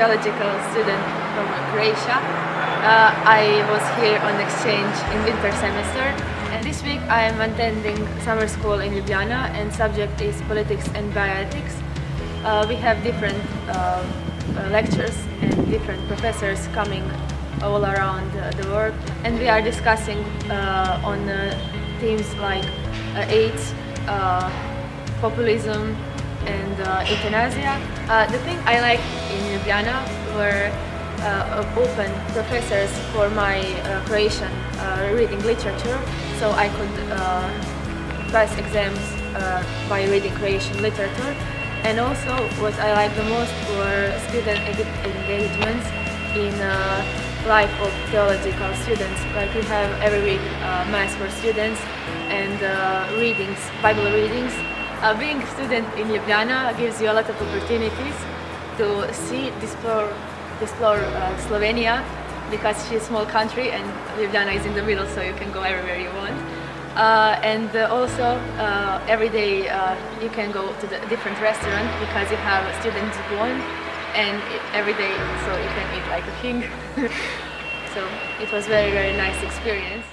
theological student from Croatia. I was here on exchange in winter semester, and this week I am attending summer school in Ljubljana, and subject is politics and bioethics. We have different lectures and different professors coming all around the world, and we are discussing on themes like AIDS, populism, and euthanasia. The thing I like in Ljubljana were open professors for my Croatian reading literature, so I could pass exams by reading Croatian literature. And also what I like the most were student engagements in life of theological students. Like we have every week mass for students and readings, Bible readings. Being a student in Ljubljana gives you a lot of opportunities to see, explore Slovenia, because she's a small country and Ljubljana is in the middle, so you can go everywhere you want. And also every day you can go to the different restaurant because you have student one, and every day so you can eat like a king. So it was very nice experience.